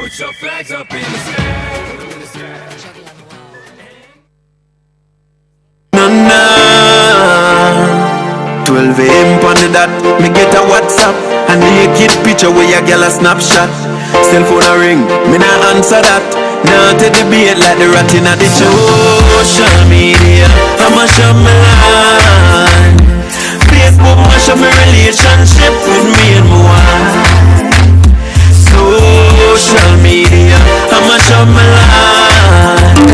Put your flags up in the sky. No, no. 12 a.m. on the dot, me get a WhatsApp, a naked picture where your girl a snapshot. Cell phone a ring, me nah answer that. Now to debate like the rat in the social media. I mash up my line. Facebook mash up my relationship with me and my wife. Social media, I mash up my line.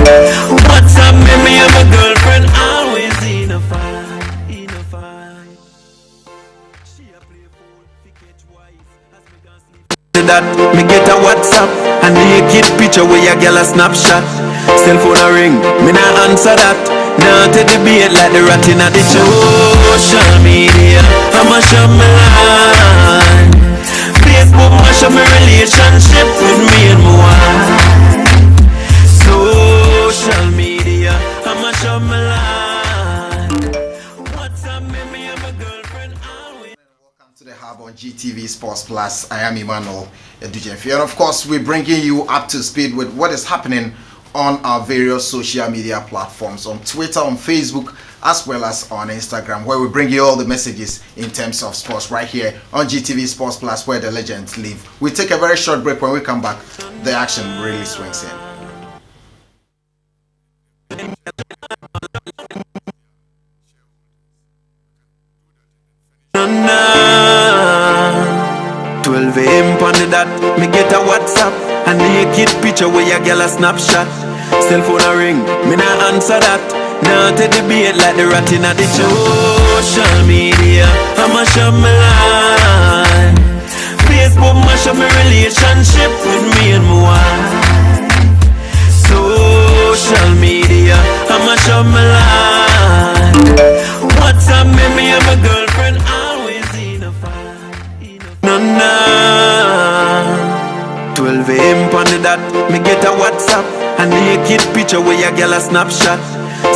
WhatsApp me and my girlfriend always in a fight, in a fight. She a play fool, fi catch wise. As me can sleep that, me get a WhatsApp, a naked picture where your girl a snapshot. Cell phone a ring, me nah answer that. Now to debate like the rat in the social media. I mash up my line. Facebook mash up my relationship with me and my wife. Social media, I mash up my line. What's up, me and my girlfriend always. Welcome to the Hub on GTV Sports Plus. I am Emmanuel Adu-Gyamfi, and of course we're bringing you up to speed with what is happening on our various social media platforms, on Twitter, on Facebook, as well as on Instagram, where we bring you all the messages in terms of sports right here on GTV Sports Plus, where the legends live. We take a very short break. When we come back, the action really swings in. No, no. 12 a.m. on the dot, me get a WhatsApp, a naked picture where your girl a snapshot. Cell phone a ring, me nah answer that. Now to debate like the rat in the social media. I mash up my line. Facebook mash up my relationship with me and my wife. Social media, I mash up my line. WhatsApp me and my girlfriend always in a fight. No, no. 12 a.m. on the dot, me get a WhatsApp, a naked picture where your girl a snapshot.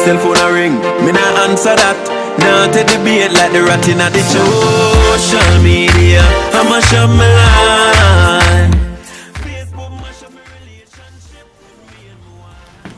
Cell phone a ring, me nah answer that. Now to debate like the rat in the social media. I mash up my line. Facebook mash up my relationship with me and my wife.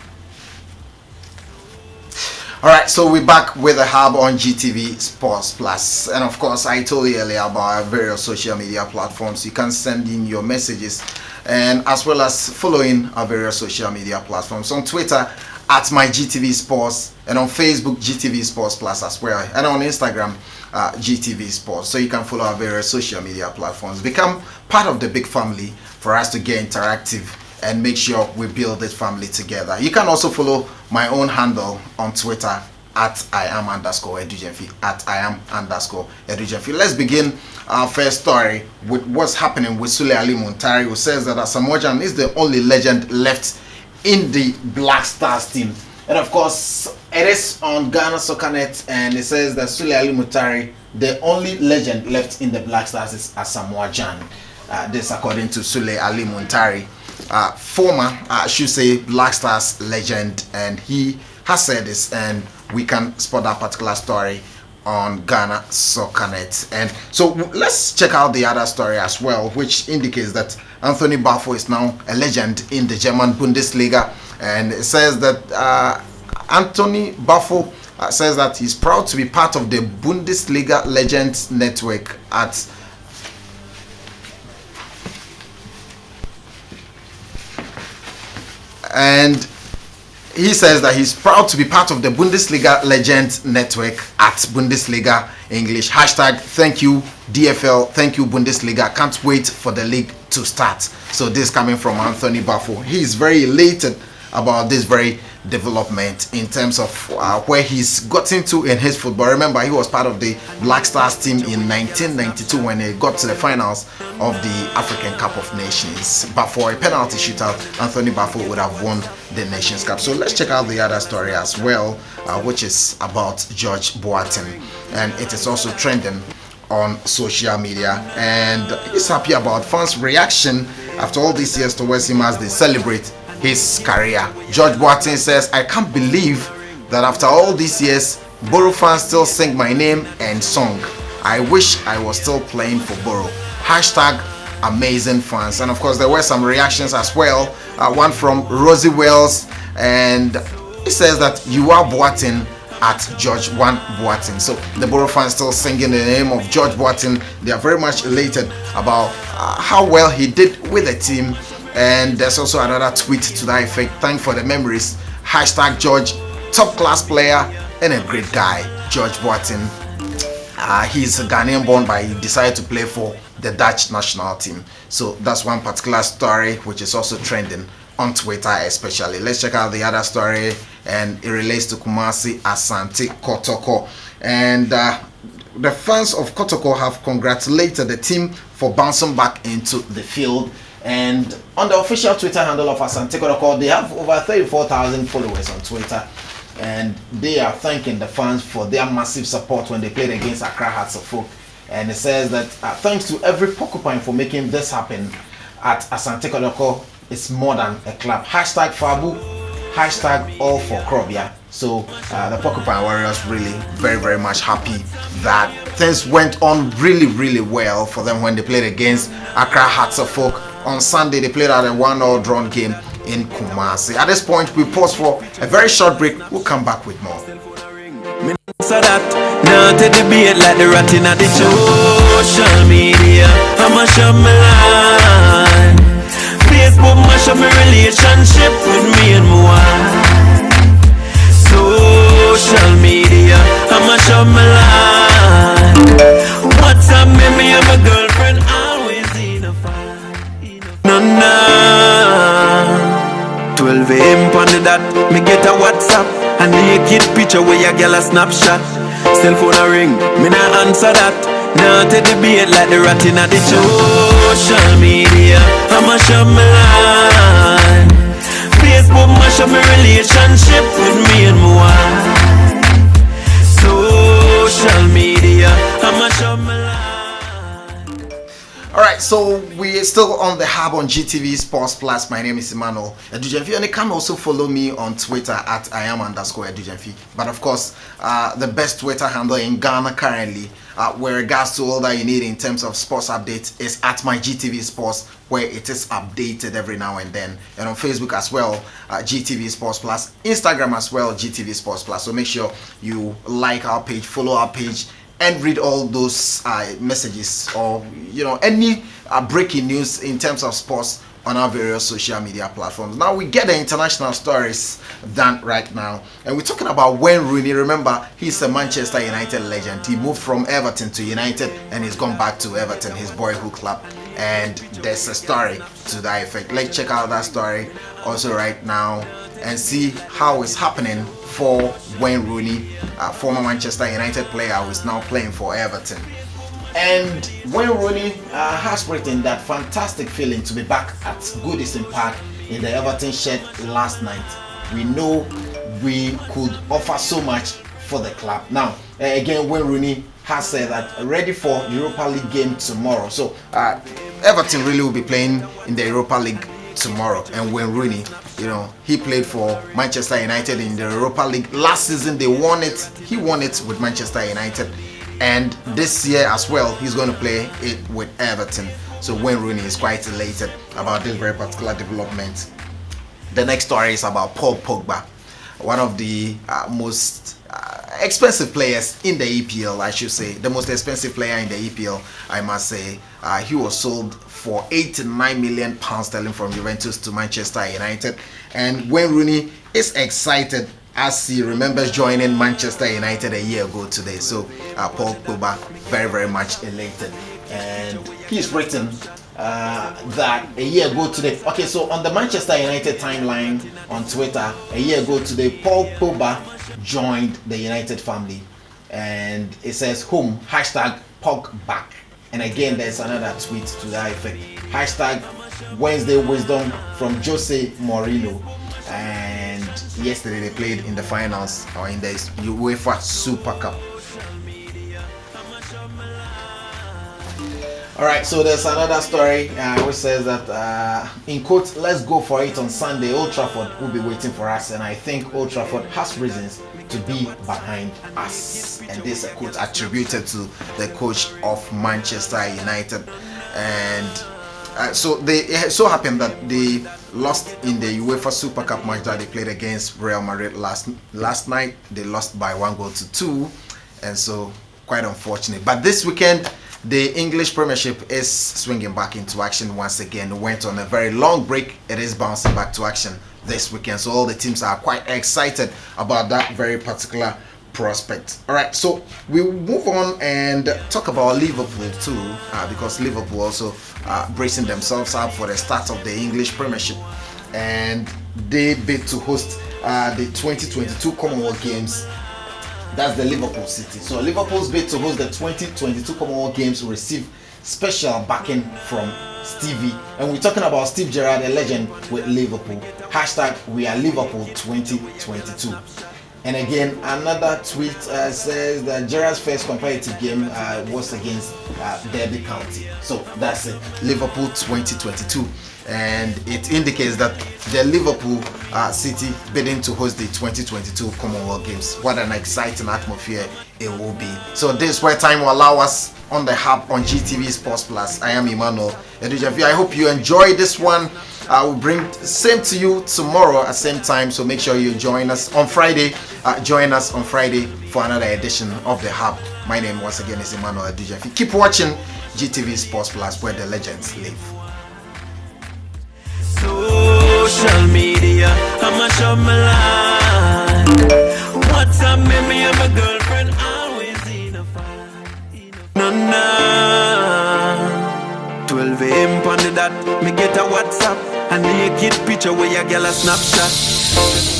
Alright, so we're back with the Hub on GTV Sports Plus. And of course, I told you earlier about our various social media platforms. You can send in your messages, and as well as following our various social media platforms. On Twitter, at my GTV Sports, and on Facebook, GTV Sports Plus as well, and on Instagram, GTV Sports. So you can follow our various social media platforms. Become part of the big family for us to get interactive and make sure we build this family together. You can also follow my own handle on Twitter at @IAM_Adu-Gyamfi, at @IAM_Adu-Gyamfi. Let's begin our first story with what's happening with Sule Ali Muntari, who says that Asamoah Gyan is the only legend left in the Black Stars team. And of course, it is on Ghana SoccerNet, and it says that Sule Ali Muntari, the only legend left in the Black Stars, is Asamoah Gyan. This according to Sule Ali Muntari, former, I should say, Black Stars legend, and he has said this, and we can spot that particular story on Ghana SoccerNet. And so let's check out the other story as well, which indicates that Anthony Buffo is now a legend in the German Bundesliga. And it says that Anthony Buffo says that he's proud to be part of the Bundesliga Legends Network and he says that he's proud to be part of the Bundesliga Legends Network at Bundesliga English. Hashtag thank you DFL, thank you Bundesliga. Can't wait for the league to start. So this coming from Anthony Buffo. He is very elated about this very development in terms of where he's gotten to in his football. Remember, he was part of the Black Stars team in 1992 when they got to the finals of the African Cup of Nations. But for a penalty shootout, Anthony Buffo would have won the Nations Cup. So let's check out the other story as well, which is about George Boateng, and it is also trending on social media, and he's happy about fans' reaction after all these years towards him as they celebrate his career. George Boateng says, "I can't believe that after all these years, Borough fans still sing my name and song. I wish I was still playing for Borough. Hashtag amazing fans. And of course, there were some reactions as well. One from Rosie Wells, and he says that you are Boateng at George One Boateng. So the Borough fans still singing the name of George Boateng. They are very much elated about how well he did with the team. And there's also another tweet to that effect. Thank for the memories. Hashtag George, top class player and a great guy. George Boateng. He's a Ghanaian born, but he decided to play for the Dutch national team. So that's one particular story which is also trending on Twitter especially. Let's check out the other story, and it relates to Kumasi Asante Kotoko. And the fans of Kotoko have congratulated the team for bouncing back into the field. And on the official Twitter handle of Asante Kotoko, they have over 34,000 followers on Twitter. And they are thanking the fans for their massive support when they played against Accra Hearts of Oak. And it says that thanks to every porcupine for making this happen at Asante Kotoko. It's more than a club. Hashtag Fabu, hashtag all for Krobia. So the Porcupine Warriors really very much happy that things went on really well for them when they played against Accra Hearts of Oak. On Sunday they played at a 1-0 drawn game in Kumasi. At this point we pause for a very short break. We'll come back with more. Now to debate like the rat in the social media. I'm a show my life. Facebook mash up my relationship with me and my wife. Social media, I mash up my life. WhatsApp made me have a girlfriend always in a fight. No. 12 a.m. on the dot, me get a WhatsApp, a naked picture where your girl a snapshot. Cell phone a ring, me nah answer that. Now to debate like the rat in the social media. I mash up my life. Facebook mash up my relationship with me and my wife. Social media, I mash up my life. Alright, so we're still on the hub on GTV Sports Plus. My name is Emmanuel Adu-Gyamfi, and you can also follow me on Twitter at @Iam_Adu-Gyamfi. But of course, the best Twitter handle in Ghana currently, with regards to all that you need in terms of sports updates, is at my GTV Sports, where it is updated every now and then. And on Facebook as well, GTV Sports Plus. Instagram as well, GTV Sports Plus. So make sure you like our page, follow our page, and read all those messages, or any breaking news in terms of sports on our various social media platforms. Now we get the international stories done right now, and we're talking about Wayne Rooney. Remember, he's a Manchester United legend. He moved from Everton to United, and he's gone back to Everton, his boyhood club. And there's a story to that effect. Let's check out that story also right now and see how it's happening for Wayne Rooney, former Manchester United player who is now playing for Everton. And Wayne Rooney has written that fantastic feeling to be back at Goodison Park in the Everton shed last night. We know we could offer so much for the club. Now, again, Wayne Rooney has said that ready for Europa League game tomorrow. So Everton really will be playing in the Europa League tomorrow. And Wayne Rooney, he played for Manchester United in the Europa League last season. They won it. He won it with Manchester United. And this year as well, he's going to play it with Everton. So Wayne Rooney is quite elated about this very particular development. The next story is about Paul Pogba, one of the most expensive players in the EPL, I should say. The most expensive player in the EPL, I must say. He was sold for £89 million sterling from Juventus to Manchester United. And Wayne Rooney is excited as he remembers joining Manchester United a year ago today. So Paul Pogba very much elated, and he's written that a year ago today. Okay, so on the Manchester United timeline on Twitter, a year ago today, Paul Pogba joined the United family, and it says home #Pogback. And again, there's another tweet to that effect. #Wednesday Wisdom from Jose Mourinho. And yesterday they played in the finals, or in the UEFA Super Cup. Alright, so there's another story which says that in quotes, let's go for it on Sunday. Old Trafford will be waiting for us, and I think Old Trafford has reasons to be behind us. And this is a quote attributed to the coach of Manchester United. And So it so happened that they lost in the UEFA Super Cup match that they played against Real Madrid last night. They lost by 1-2, and so quite unfortunate. But this weekend, the English Premiership is swinging back into action once again. It went on a very long break. It is bouncing back to action this weekend. So all the teams are quite excited about that very particular prospect. All right, so we move on and talk about Liverpool too, because Liverpool also bracing themselves up for the start of the English Premiership, and they bid to host the 2022 Commonwealth Games. That's the Liverpool City. So Liverpool's bid to host the 2022 Commonwealth Games will receive special backing from Stevie, and we're talking about Steve Gerrard, a legend with Liverpool. Hashtag we are Liverpool 2022. And again, another tweet says that Gerrard's first competitive game was against Derby County. So that's it, Liverpool 2022. And it indicates that the Liverpool City bidding to host the 2022 Commonwealth Games. What an exciting atmosphere it will be. So this is where time will allow us on the hub on GTV Sports Plus. I am Emmanuel Adu-Gyamfi. I hope you enjoy this one. I will bring same to you tomorrow at same time, so make sure you join us on Friday. Join us on Friday for another edition of the Hub. My name once again is Emmanuel Adu-Gyamfi. Keep watching GTV Sports Plus, where the legends live. Social media, I'm a show my life. What's up, maybe I'm a girlfriend, always in a fight. No. 12 a.m. on the dot, me get a WhatsApp, and naked picture where your girl a Snapchat.